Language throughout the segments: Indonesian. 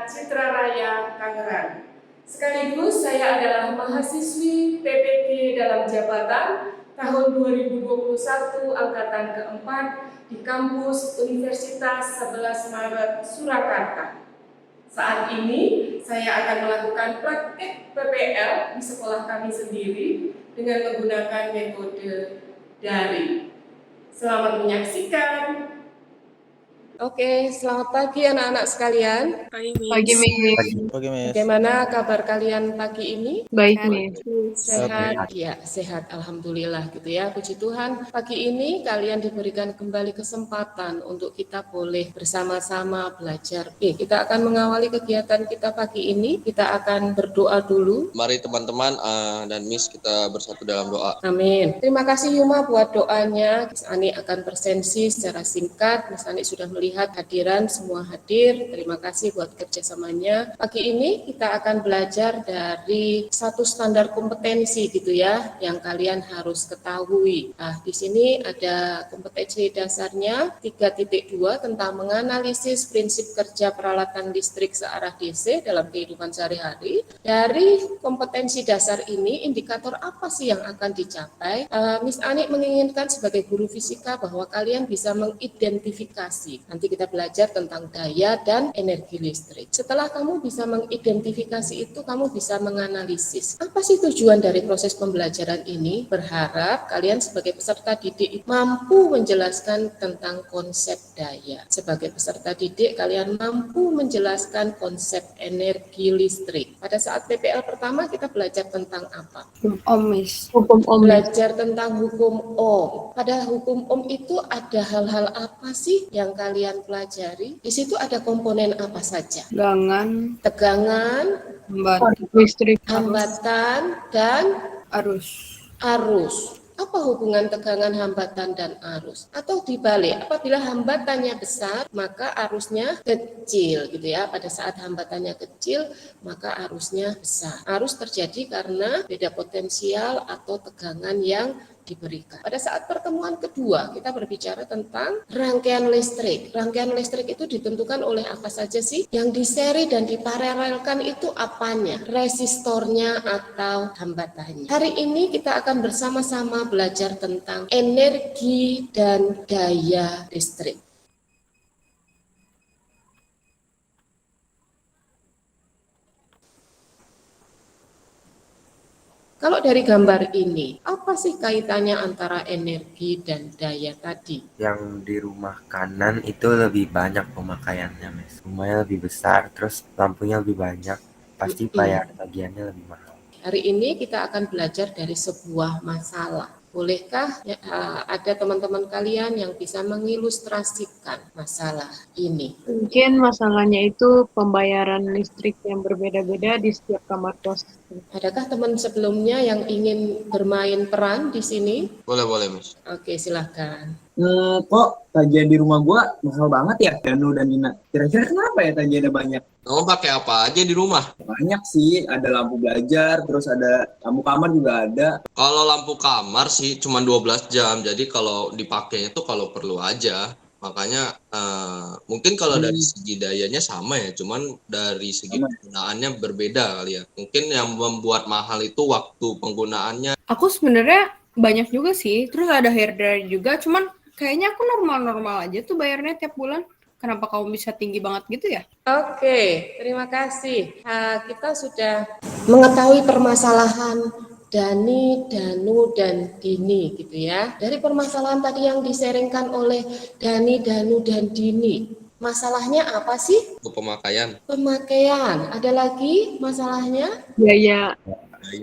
Citra Raya, Tangerang. Sekaligus saya adalah mahasiswi PPG dalam jabatan tahun 2021 angkatan keempat di kampus Universitas 11 Maret, Surakarta. Saat ini saya akan melakukan praktik PPL di sekolah kami sendiri dengan menggunakan metode daring. Selamat menyaksikan. Oke, selamat pagi anak-anak sekalian. Pagi, Miss. Oke, Miss. Bagaimana kabar kalian pagi ini? Baik, Miss. Sehat? Ya, sehat. Alhamdulillah gitu ya. Puji Tuhan, pagi ini kalian diberikan kembali kesempatan untuk kita boleh bersama-sama belajar. Oke, kita akan mengawali kegiatan kita pagi ini. Kita akan berdoa dulu. Mari teman-teman dan Miss kita bersatu dalam doa. Amin. Terima kasih Yuma buat doanya. Miss Ani akan bersensi secara singkat. Miss Ani sudah melihat hadiran, semua hadir. Terima kasih buat kerjasamanya. Pagi ini kita akan belajar dari satu standar kompetensi gitu ya, yang kalian harus ketahui. Nah, di sini ada kompetensi dasarnya 3.2 tentang menganalisis prinsip kerja peralatan listrik searah DC dalam kehidupan sehari-hari. Dari kompetensi dasar ini, indikator apa sih yang akan dicapai? Miss Ani menginginkan sebagai guru fisika bahwa kalian bisa mengidentifikasi. Nanti kita belajar tentang daya dan energi listrik. Setelah kamu bisa mengidentifikasi itu, kamu bisa menganalisis. Apa sih tujuan dari proses pembelajaran ini? Berharap kalian sebagai peserta didik mampu menjelaskan tentang konsep daya. Sebagai peserta didik, kalian mampu menjelaskan konsep energi listrik. Pada saat PPL pertama kita belajar tentang apa? Om, Miss. Hukum Om. Belajar tentang hukum Ohm. Pada hukum Ohm itu ada hal-hal apa sih yang kalian pelajari? Di situ ada komponen apa saja? Tegangan, hambatan, dan arus. Apa hubungan tegangan, hambatan, dan arus? Atau dibalik, apabila hambatannya besar, maka arusnya kecil, gitu ya. Pada saat hambatannya kecil, maka arusnya besar. Arus terjadi karena beda potensial atau tegangan yang diberikan. Pada saat pertemuan kedua, kita berbicara tentang rangkaian listrik. Rangkaian listrik itu ditentukan oleh apa saja sih? Yang diseri dan diparalelkan itu apanya? Resistornya atau hambatannya. Hari ini kita akan bersama-sama belajar tentang energi dan daya listrik. Kalau dari gambar ini, apa sih kaitannya antara energi dan daya tadi? Yang di rumah kanan itu lebih banyak pemakaiannya, Mas. Rumahnya lebih besar, terus lampunya lebih banyak. Pasti bayar tagihannya lebih mahal. Hari ini kita akan belajar dari sebuah masalah. Bolehkah ada teman-teman kalian yang bisa mengilustrasikan masalah ini? Mungkin masalahnya itu pembayaran listrik yang berbeda-beda di setiap kamar kos. Adakah teman sebelumnya yang ingin bermain peran di sini? Boleh, Miss. Oke, silahkan. Kok tagihan di rumah gua mahal banget ya, Danu dan Nina? Kira-kira kenapa ya tagihannya banyak? Kamu pakai apa aja di rumah? Banyak sih, ada lampu belajar, terus ada lampu kamar juga ada. Kalau lampu kamar sih cuma 12 jam, jadi kalau dipakai itu kalau perlu aja. Makanya mungkin kalau dari segi dayanya sama ya, cuman dari segi penggunaannya berbeda kali ya. Mungkin yang membuat mahal itu waktu penggunaannya. Aku sebenarnya banyak juga sih, terus ada hair dryer juga, cuman kayaknya aku normal-normal aja tuh bayarnya tiap bulan. Kenapa kamu bisa tinggi banget gitu ya? Oke, terima kasih. Kita sudah mengetahui permasalahan Dani, Danu, dan Dini gitu ya. Dari permasalahan tadi yang diseringkan oleh Dani, Danu, dan Dini. Masalahnya apa sih? Pemakaian. Pemakaian. Ada lagi masalahnya? Biaya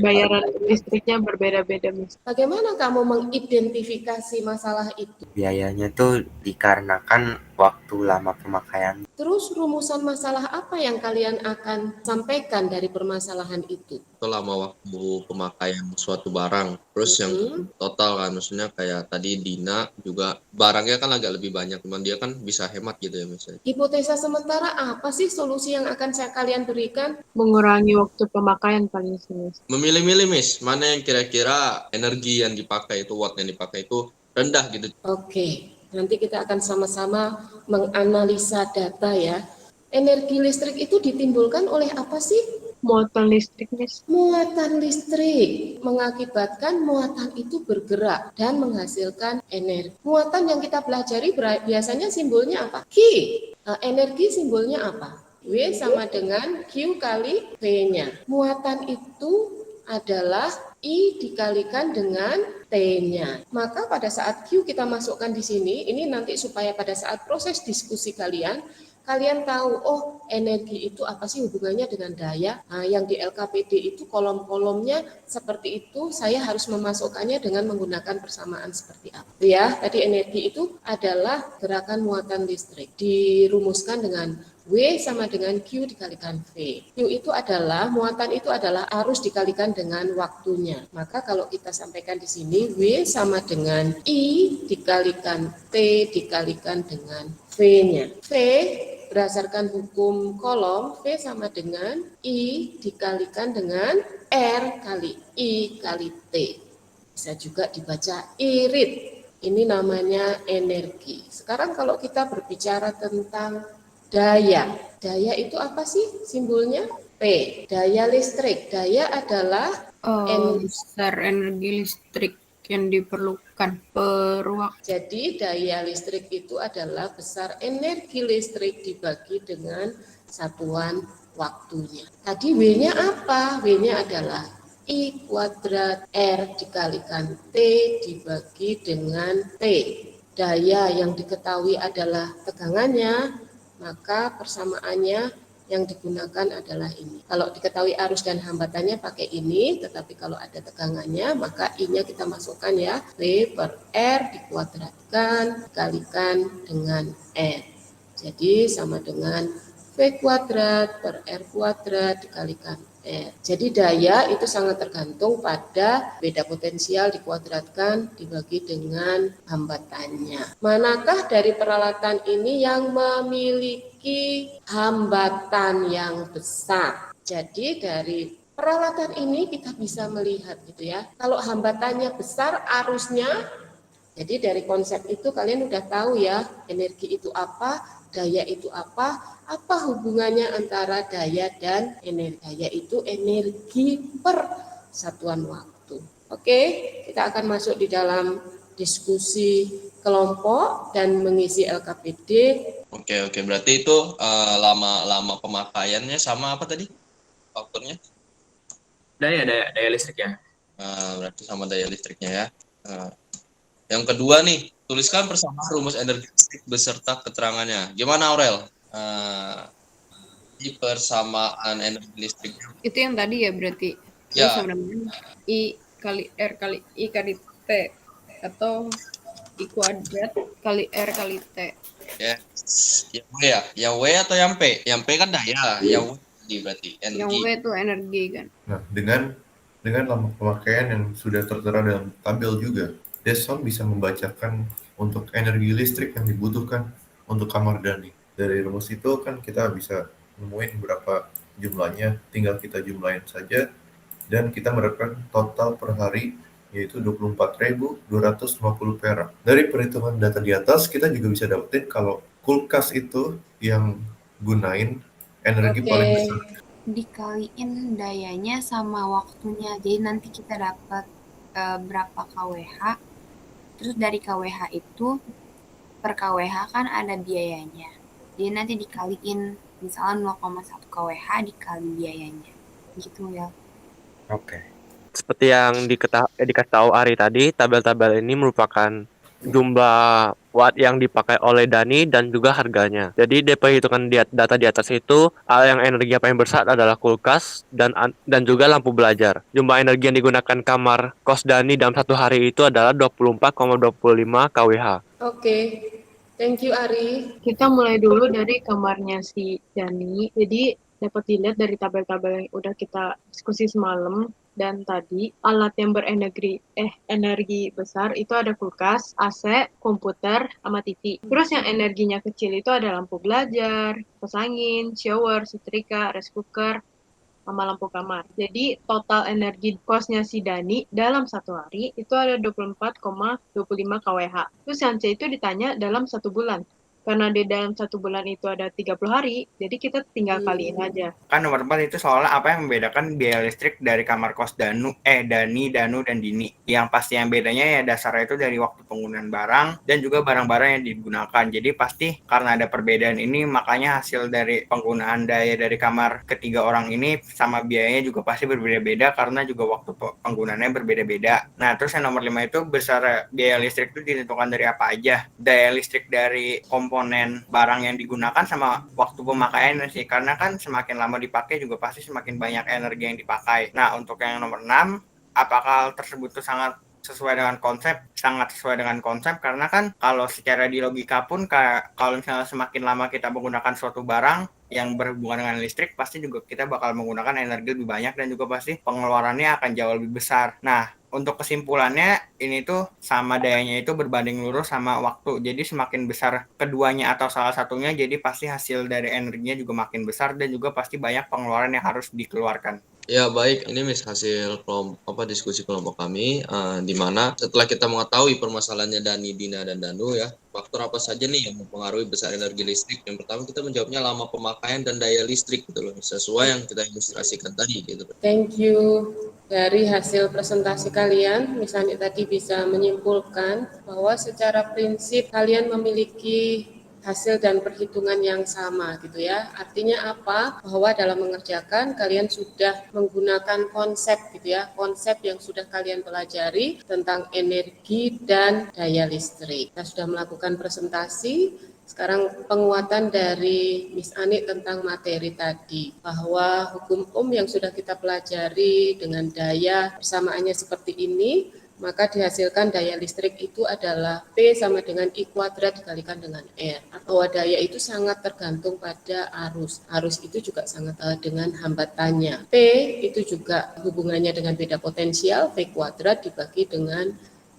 bayaran listriknya berbeda-beda, Miss. Bagaimana kamu mengidentifikasi masalah itu? Biayanya tuh dikarenakan waktu lama pemakaian. Terus rumusan masalah apa yang kalian akan sampaikan dari permasalahan itu? Lama waktu pemakaian suatu barang. Terus yang total kan, maksudnya kayak tadi Dina juga barangnya kan agak lebih banyak, cuman dia kan bisa hemat gitu ya misalnya. Hipotesa sementara apa sih solusi yang akan kalian berikan? Mengurangi waktu pemakaian paling sih. Memilih-milih, Miss, mana yang kira-kira energi yang dipakai itu, watt yang dipakai itu rendah gitu. Oke, nanti kita akan sama-sama menganalisa data ya. Energi listrik itu ditimbulkan oleh apa sih? Muatan listrik, Miss. Muatan listrik mengakibatkan muatan itu bergerak dan menghasilkan energi. Muatan yang kita pelajari biasanya simbolnya apa? Q. Energi simbolnya apa? W sama dengan Q kali V-nya. Muatan itu adalah I dikalikan dengan T-nya. Maka pada saat Q kita masukkan di sini, ini nanti supaya pada saat proses diskusi kalian tahu, oh energi itu apa sih hubungannya dengan daya. Nah, yang di LKPD itu kolom-kolomnya seperti itu, saya harus memasukkannya dengan menggunakan persamaan seperti apa. Ya, tadi energi itu adalah gerakan muatan listrik. Dirumuskan dengan W sama dengan Q dikalikan V. Q itu adalah, muatan itu adalah arus dikalikan dengan waktunya. Maka kalau kita sampaikan di sini, W sama dengan I dikalikan T dikalikan dengan V-nya. V berdasarkan hukum kolom, V sama dengan I dikalikan dengan R kali I kali T. Bisa juga dibaca irit. Ini namanya energi. Sekarang kalau kita berbicara tentang daya. Daya itu apa sih simbolnya? P. Daya listrik. Daya adalah besar energi listrik yang diperlukan per waktu. Jadi daya listrik itu adalah besar energi listrik dibagi dengan satuan waktunya. Tadi W-nya apa? W-nya adalah I kuadrat R dikalikan T dibagi dengan T. Daya yang diketahui adalah tegangannya, maka persamaannya yang digunakan adalah ini. Kalau diketahui arus dan hambatannya pakai ini, tetapi kalau ada tegangannya, maka I-nya kita masukkan ya, V per R dikuadratkan, dikalikan dengan R. Jadi sama dengan V kuadrat per R kuadrat dikalikan R. Jadi daya itu sangat tergantung pada beda potensial dikuadratkan dibagi dengan hambatannya. Manakah dari peralatan ini yang memiliki hambatan yang besar? Jadi dari peralatan ini kita bisa melihat gitu ya. Kalau hambatannya besar, arusnya, jadi dari konsep itu kalian udah tahu ya, energi itu apa, daya itu apa hubungannya antara daya dan energi. Daya itu energi per satuan waktu. Oke, kita akan masuk di dalam diskusi kelompok dan mengisi LKPD. Oke, berarti itu lama pemakaiannya sama apa tadi faktornya? Daya listrik ya. Berarti sama daya listriknya ya. Yang kedua nih, tuliskan persamaan rumus energi listrik beserta keterangannya. Gimana Aurel? Di persamaan energi listrik. Itu yang tadi ya berarti. Ya. Sama dengan I kali R kali I kali T atau I kuadrat kali R kali T. Ya. Yang W ya? Yang W atau yang P? Yang P kan daya, yang W berarti energi. Yang W itu energi kan. Nah, dengan lama pemakaian yang sudah tertera dalam tabel juga, Deson bisa membacakan untuk energi listrik yang dibutuhkan untuk kamar Dani. Dari rumus itu kan kita bisa nemuin berapa jumlahnya, tinggal kita jumlahin saja, dan kita mendapatkan total per hari yaitu 24.250 perak. Dari perhitungan data di atas, kita juga bisa dapetin kalau kulkas itu yang gunain energi paling besar. Dikaliin dayanya sama waktunya, jadi nanti kita dapat berapa kWh, terus dari kWh itu per kWh kan ada biayanya, jadi nanti dikaliin misalnya 0,1 kWh dikali biayanya gitu ya. Oke. Seperti yang dikasih tahu Ari tadi, tabel-tabel ini merupakan jumlah watt yang dipakai oleh Dani dan juga harganya. Jadi dari perhitungan data di atas itu, yang energi yang paling besar adalah kulkas dan juga lampu belajar. Jumlah energi yang digunakan kamar kos Dani dalam satu hari itu adalah 24,25 kWh. Oke, thank you Ari. Kita mulai dulu dari kamarnya si Dani. Jadi dapat dilihat dari tabel-tabel yang udah kita diskusi semalam. Dan tadi alat yang energi besar itu ada kulkas, AC, komputer, sama TV. Terus yang energinya kecil itu ada lampu belajar, kipas angin, shower, setrika, rice cooker, sama lampu kamar. Jadi total energi kosnya si Dani dalam satu hari itu ada 24,25 kWh. Terus yang C itu ditanya dalam 1 bulan. karena di dalam 1 bulan itu ada 30 hari, jadi kita tinggal kaliin aja. Kan nomor 4 itu soalnya apa yang membedakan biaya listrik dari kamar kos Danu, Dani, Danu, dan Dini. Yang pasti yang bedanya ya dasarnya itu dari waktu penggunaan barang dan juga barang-barang yang digunakan. Jadi pasti karena ada perbedaan ini, makanya hasil dari penggunaan daya dari kamar ketiga orang ini sama biayanya juga pasti berbeda-beda karena juga waktu penggunaannya berbeda-beda. Nah, terus yang nomor 5 itu besar biaya listrik itu ditentukan dari apa aja. Daya listrik dari komponen barang yang digunakan sama waktu pemakaiannya sih, karena kan semakin lama dipakai juga pasti semakin banyak energi yang dipakai. Nah, untuk yang nomor 6, apakah hal tersebut tuh sangat sesuai dengan konsep karena kan kalau secara di logika pun kalau misalnya semakin lama kita menggunakan suatu barang yang berhubungan dengan listrik pasti juga kita bakal menggunakan energi lebih banyak dan juga pasti pengeluarannya akan jauh lebih besar. Nah, untuk kesimpulannya ini tuh sama dayanya itu berbanding lurus sama waktu. Jadi semakin besar keduanya atau salah satunya, jadi pasti hasil dari energinya juga makin besar dan juga pasti banyak pengeluaran yang harus dikeluarkan. Ya baik, ini hasil diskusi kelompok kami, di mana setelah kita mengetahui permasalahannya Dani, Dina, dan Danu ya, faktor apa saja nih yang mempengaruhi besar energi listrik. Yang pertama kita menjawabnya lama pemakaian dan daya listrik gitu loh, sesuai yang kita ilustrasikan tadi gitu. Thank you. Dari hasil presentasi kalian, misalnya tadi bisa menyimpulkan bahwa secara prinsip kalian memiliki hasil dan perhitungan yang sama gitu ya. Artinya apa? Bahwa dalam mengerjakan kalian sudah menggunakan konsep gitu ya, konsep yang sudah kalian pelajari tentang energi dan daya listrik. Kita sudah melakukan presentasi. Sekarang penguatan dari Miss Ani tentang materi tadi, bahwa hukum yang sudah kita pelajari dengan daya persamaannya seperti ini, maka dihasilkan daya listrik itu adalah P sama dengan I kuadrat dikalikan dengan R. Bahwa daya itu sangat tergantung pada arus. Arus itu juga sangat dengan hambatannya. P itu juga hubungannya dengan beda potensial, V kuadrat dibagi dengan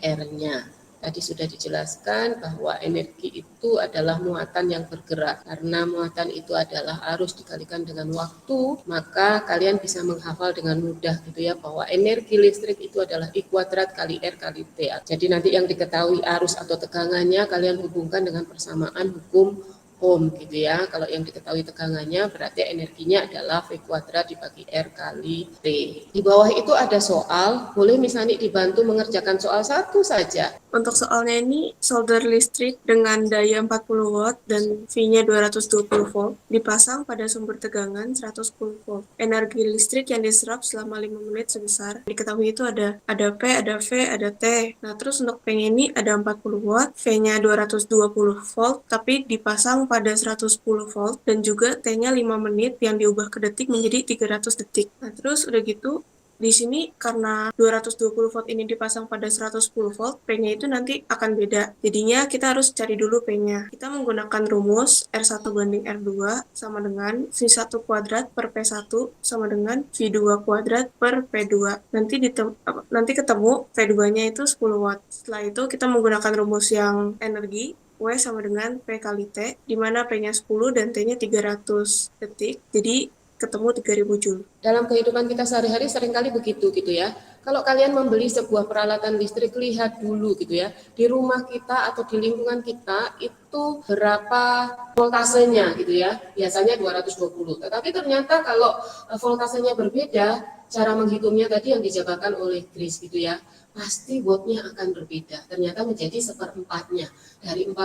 R-nya. Tadi sudah dijelaskan bahwa energi itu adalah muatan yang bergerak. Karena muatan itu adalah arus dikalikan dengan waktu, maka kalian bisa menghafal dengan mudah gitu ya, bahwa energi listrik itu adalah I kuadrat kali R kali T. Jadi nanti yang diketahui arus atau tegangannya kalian hubungkan dengan persamaan hukum Ohm gitu ya. Kalau yang diketahui tegangannya berarti energinya adalah V kuadrat dibagi R kali T. Di bawah itu ada soal, boleh misalnya dibantu mengerjakan soal satu saja. Untuk soalnya ini solder listrik dengan daya 40 watt dan V-nya 220 volt dipasang pada sumber tegangan 110 volt. Energi listrik yang diserap selama 5 menit sebesar, diketahui itu ada P, ada V, ada T. Nah, terus untuk P ini ada 40 watt, V-nya 220 volt, tapi dipasang pada 110 volt dan juga T-nya 5 menit yang diubah ke detik menjadi 300 detik. Nah, terus udah gitu di sini karena 220 volt ini dipasang pada 110 volt, P-nya itu nanti akan beda. Jadinya kita harus cari dulu P-nya. Kita menggunakan rumus R1 banding R2 sama dengan V1 kuadrat per P1 sama dengan V2 kuadrat per P2. Nanti ketemu P2-nya itu 10 watt. Setelah itu kita menggunakan rumus yang energi, W sama dengan P kali T, di mana P-nya 10 dan T-nya 300 detik. Jadi ketemu 3000 Joule. Dalam kehidupan kita sehari-hari seringkali begitu gitu ya. Kalau kalian membeli sebuah peralatan listrik, lihat dulu gitu ya. Di rumah kita atau di lingkungan kita itu berapa voltasenya gitu ya. Biasanya 220. Tetapi ternyata kalau voltasenya berbeda, cara menghitungnya tadi yang dijabarkan oleh Chris gitu ya, pasti wattnya akan berbeda. Ternyata menjadi seperempatnya. Dari 40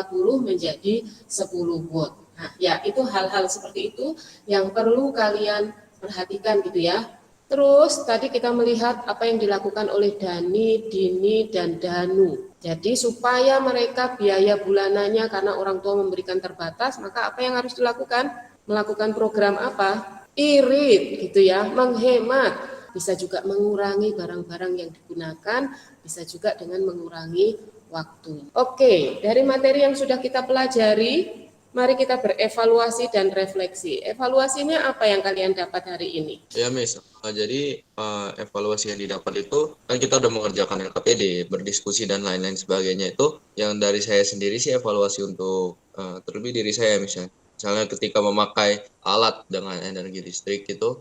menjadi 10 watt. Nah, ya itu hal-hal seperti itu yang perlu kalian perhatikan gitu ya. Terus tadi kita melihat apa yang dilakukan oleh Dani, Dini, dan Danu. Jadi supaya mereka biaya bulanannya karena orang tua memberikan terbatas, maka apa yang harus dilakukan? Melakukan program apa? Irit gitu ya, menghemat. Bisa juga mengurangi barang-barang yang digunakan, bisa juga dengan mengurangi waktu. Oke, dari materi yang sudah kita pelajari, mari kita berevaluasi dan refleksi. Evaluasinya apa yang kalian dapat hari ini? Ya, Miss. Jadi evaluasi yang didapat itu kan kita udah mengerjakan LKPD, berdiskusi dan lain-lain sebagainya. Itu yang dari saya sendiri sih evaluasi untuk terlebih diri saya misalnya ketika memakai alat dengan energi listrik itu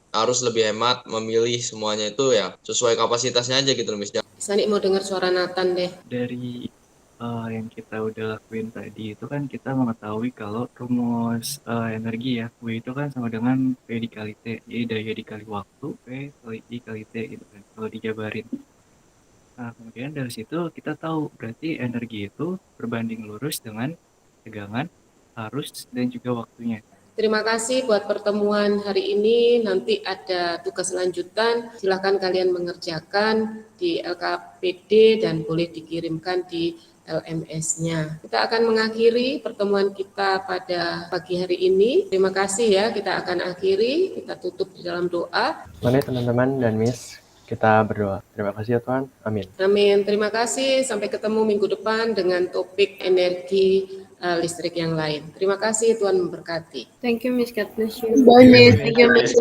harus lebih hemat, memilih semuanya itu ya sesuai kapasitasnya aja gitu Miss. Sani mau dengar suara Nathan deh. Dari yang kita udah lakuin tadi itu kan kita mengetahui kalau rumus energi ya, W itu kan sama dengan P dikali T, jadi daya dikali waktu, P kali I kali T gitu kan, kalau dijabarin. Nah, kemudian dari situ kita tahu berarti energi itu berbanding lurus dengan tegangan, arus, dan juga waktunya. Terima kasih buat pertemuan hari ini. Nanti ada tugas lanjutan. Silakan kalian mengerjakan di LKPD dan boleh dikirimkan di LMS-nya. Kita akan mengakhiri pertemuan kita pada pagi hari ini. Terima kasih ya. Kita akan akhiri. Kita tutup di dalam doa. Mari teman-teman dan Miss, kita berdoa. Terima kasih ya Tuhan. Amin. Amin. Terima kasih. Sampai ketemu minggu depan dengan topik energi listrik yang lain. Terima kasih, Tuhan memberkati. Thank you, Miss. God bless you. Bye, Miss. Thank you, Miss.